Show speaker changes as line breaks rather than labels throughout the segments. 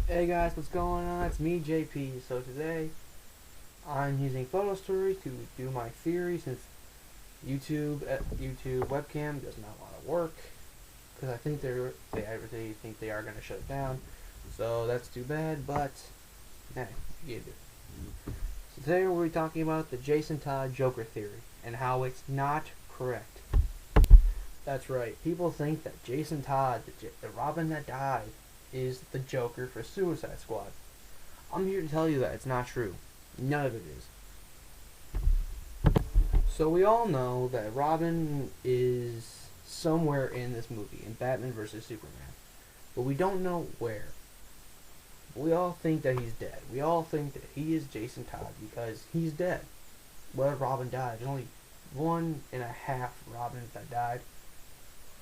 Hey guys, what's going on? It's me, JP. So today, I'm using Photo Story to do my theory since YouTube webcam does not want to work because I think they think they are going to shut it down. So that's too bad, but hey, you get it. So today we'll be talking about the Jason Todd Joker theory and how it's not correct. That's right. People think that Jason Todd, the Robin that died, is the Joker for Suicide Squad. I'm here to tell you that it's not true. None of it is. So we all know that Robin is somewhere in this movie, in Batman vs. Superman. But we don't know where. We all think that he's dead. We all think that he is Jason Todd because he's dead. Where Robin died. There's only 1.5 Robins that died.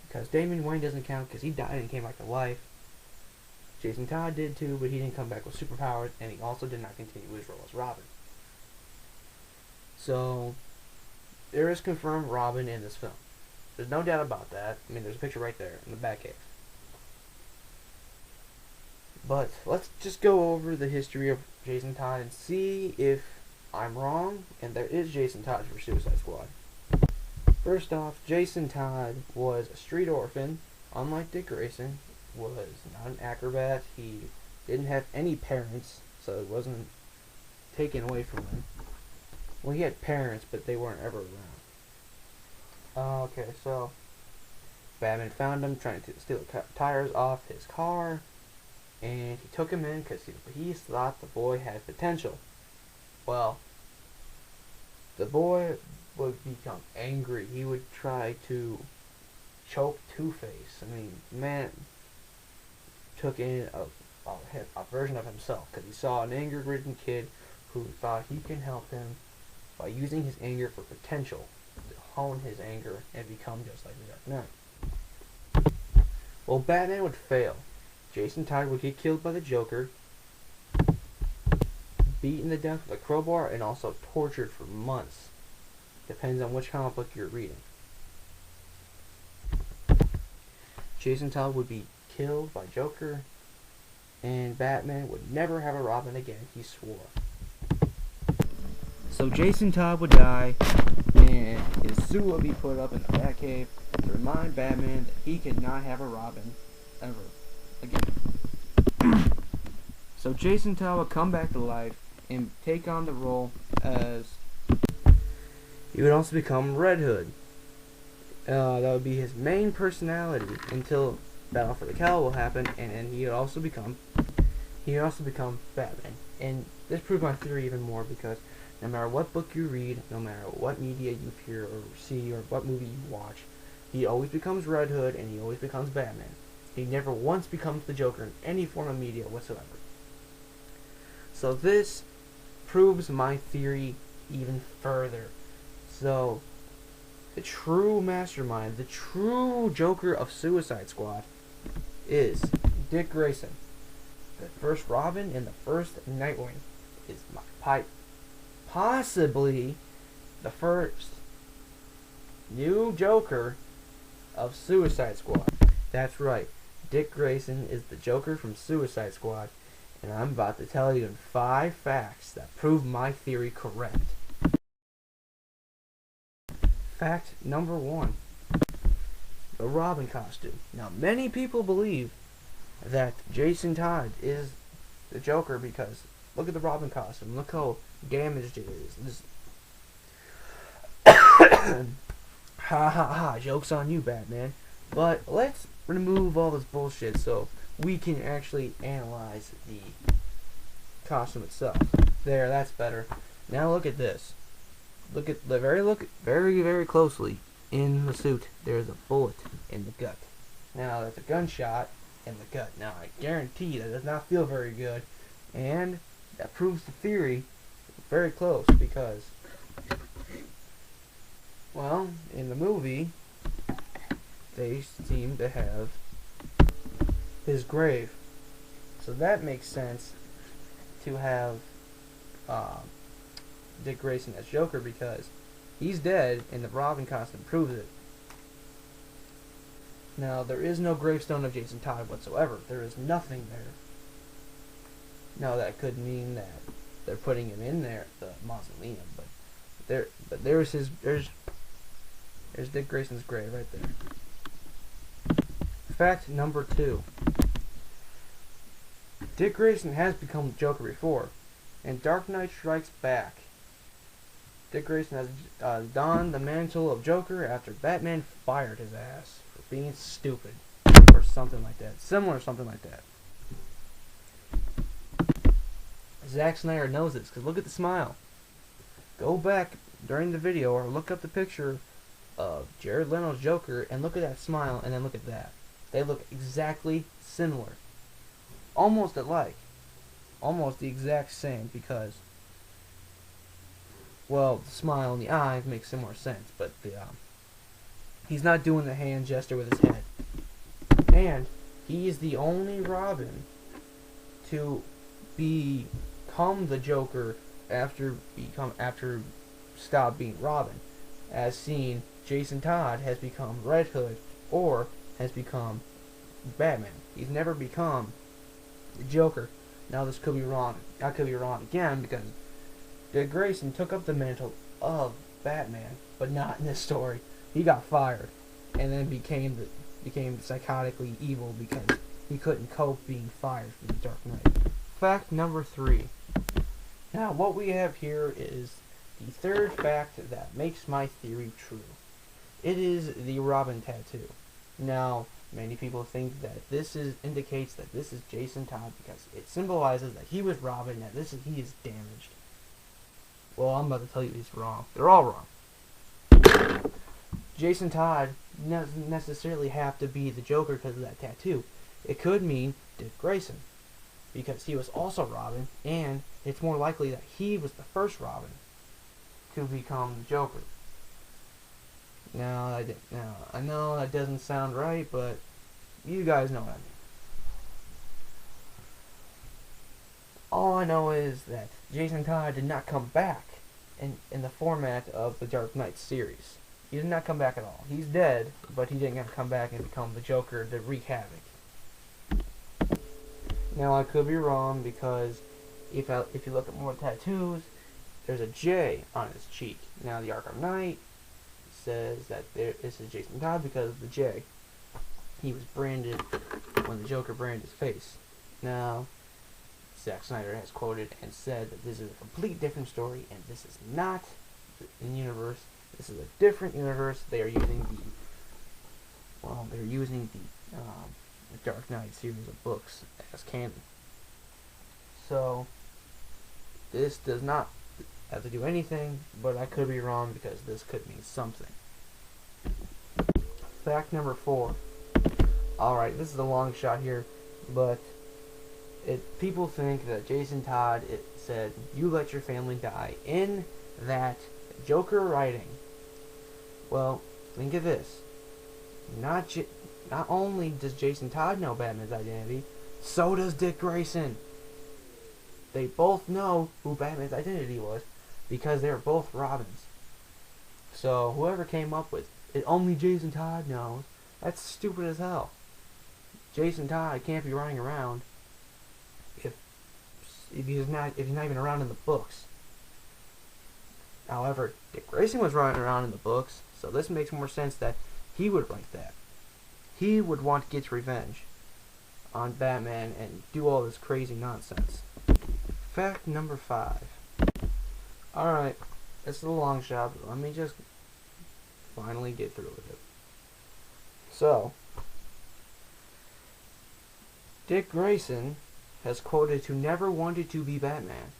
Because Damian Wayne doesn't count because he died and came back to life. Jason Todd did too, but he didn't come back with superpowers, and he also did not continue his role as Robin. So, there is confirmed Robin in this film. There's no doubt about that. I mean, there's a picture right there in the Batcave. But, let's just go over the history of Jason Todd and see if I'm wrong, and there is Jason Todd for Suicide Squad. First off, Jason Todd was a street orphan, unlike Dick Grayson. Was not an acrobat. He didn't have any parents, so it wasn't taken away from him. Well, he had parents, but they weren't ever around. Okay, so Batman found him trying to steal the tires off his car, and he took him in because he thought the boy had potential. Well, the boy would become angry. He would try to choke Two-Face. I mean, man took in a version of himself because he saw an anger-ridden kid who thought he can help him by using his anger for potential to hone his anger and become just like the Dark Knight. Well, Batman would fail. Jason Todd would get killed by the Joker, beaten to death with a crowbar, and also tortured for months. Depends on which comic book you're reading. Jason Todd would be killed by Joker, and Batman would never have a Robin again, he swore. So Jason Todd would die, and his suit would be put up in the Batcave to remind Batman that he cannot have a Robin ever again. So Jason Todd would come back to life and take on the role as... he would also become Red Hood. That would be his main personality until Battle for the Cowl will happen, and then he would also become Batman. And this proves my theory even more because no matter what book you read, no matter what media you hear or see or what movie you watch, he always becomes Red Hood and he always becomes Batman. He never once becomes the Joker in any form of media whatsoever. So this proves my theory even further. So the true mastermind, the true Joker of Suicide Squad is Dick Grayson. The first Robin and the first Nightwing is possibly the first new Joker of Suicide Squad. That's right. Dick Grayson is the Joker from Suicide Squad, and I'm about to tell you in 5 facts that prove my theory correct. Fact number 1. The Robin costume. Now, many people believe that Jason Todd is the Joker because look at the Robin costume. Look how damaged it is. Ha ha ha, joke's on you, Batman. But let's remove all this bullshit so we can actually analyze the costume itself. There, that's better. Now look at this. Look very closely in the suit. There's a bullet in the gut. Now that's a gunshot, in the gut. Now, I guarantee that does not feel very good, and that proves the theory very close because, well, in the movie, they seem to have his grave. So that makes sense to have Dick Grayson as Joker because he's dead and the Robin costume proves it. Now, there is no gravestone of Jason Todd whatsoever. There is nothing there. Now, that could mean that they're putting him in there, the mausoleum, but there's Dick Grayson's grave right there. Fact number 2. Dick Grayson has become the Joker before. In Dark Knight Strikes Back, Dick Grayson has donned the mantle of Joker after Batman fired his ass for being stupid. Or something like that. Similar something like that. Zack Snyder knows this, because look at the smile. Go back during the video or look up the picture of Jared Leto's Joker and look at that smile and then look at that. They look exactly similar. Almost alike. Almost the exact same because, well, the smile and the eyes make similar sense, but he's not doing the hand gesture with his head. And he is the only Robin to become the Joker after stop being Robin. As seen, Jason Todd has become Red Hood or has become Batman. He's never become the Joker. Now this could be wrong. I could be wrong again because Dick Grayson took up the mantle of Batman, but not in this story. He got fired and then became psychotically evil because he couldn't cope being fired from the Dark Knight. Fact number 3. Now what we have here is the third fact that makes my theory true. It is the Robin tattoo. Now, many people think that this indicates that this is Jason Todd because it symbolizes that he was Robin and he is damaged. Well, I'm about to tell you he's wrong. They're all wrong. Jason Todd doesn't necessarily have to be the Joker because of that tattoo. It could mean Dick Grayson because he was also Robin, and it's more likely that he was the first Robin to become the Joker. Now, I know that doesn't sound right, but you guys know what I mean. All I know is that Jason Todd did not come back in the format of the Dark Knight series. He did not come back at all. He's dead, but he didn't come back and become the Joker to wreak havoc. Now, I could be wrong because if you look at more tattoos, there's a J on his cheek. Now, the Arkham Knight says that this is Jason Todd because of the J. He was branded when the Joker branded his face. Now, Zack Snyder has quoted and said that this is a complete different story, and this is not in universe. This is a different universe. They are using the Dark Knight series of books as canon. So this does not have to do anything, but I could be wrong because this could mean something. Fact number 4. Alright, this is a long shot here, but people think that Jason Todd said, "You let your family die," in that Joker writing. Well, think of this. Not only does Jason Todd know Batman's identity, so does Dick Grayson. They both know who Batman's identity was because they're both Robins. So whoever came up with it, only Jason Todd knows, that's stupid as hell. Jason Todd can't be running around if he's not even around in the books. However, Dick Grayson was running around in the books, so this makes more sense that he would write that. He would want to get revenge on Batman and do all this crazy nonsense. Fact number 5. Alright, this is a long shot, but let me just finally get through with it. So, Dick Grayson has quoted to never wanted to be Batman.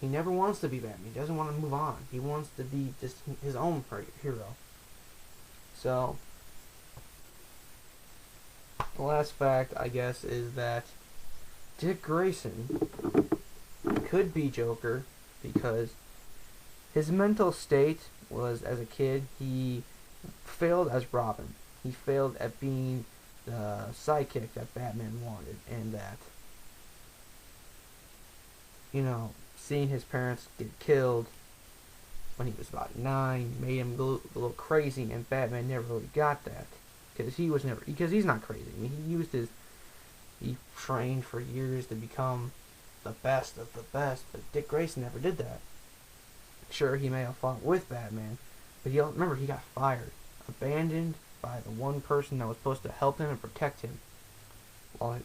He never wants to be Batman. He doesn't want to move on. He wants to be just his own hero. So, The last fact, I guess, is that Dick Grayson could be Joker because his mental state was, as a kid, he failed as Robin. He failed at being the sidekick that Batman wanted, and that, seeing his parents get killed when he was about 9 made him a little crazy, and Batman never really got that because he's not crazy. I mean, he trained for years to become the best of the best, but Dick Grayson never did that. Sure, he may have fought with Batman, but remember, he got fired, abandoned by the one person that was supposed to help him and protect him. While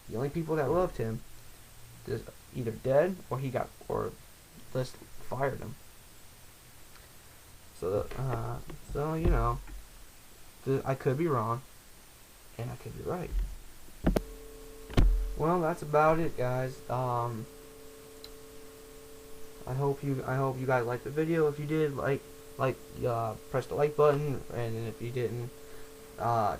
the only people that loved him is either dead or just fired him. So, I could be wrong, and I could be right. Well, that's about it, guys. I hope you guys liked the video. If you did, press the like button, and if you didn't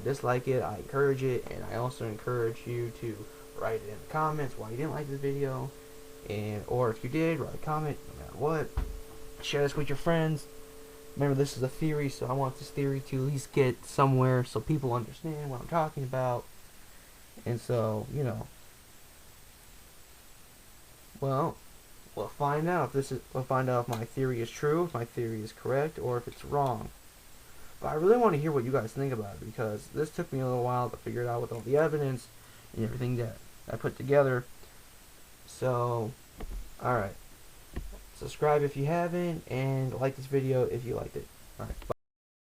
dislike it, I encourage it, and I also encourage you to write it in the comments why you didn't like this video, or if you did, write a comment no matter what. Share this with your friends. Remember, this is a theory, so I want this theory to at least get somewhere so people understand what I'm talking about. And so, well, we'll find out if my theory is true, if my theory is correct, or if it's wrong. But I really want to hear what you guys think about it, because this took me a little while to figure it out with all the evidence and everything that I put together. So, alright. Subscribe if you haven't, and like this video if you liked it. Alright, bye.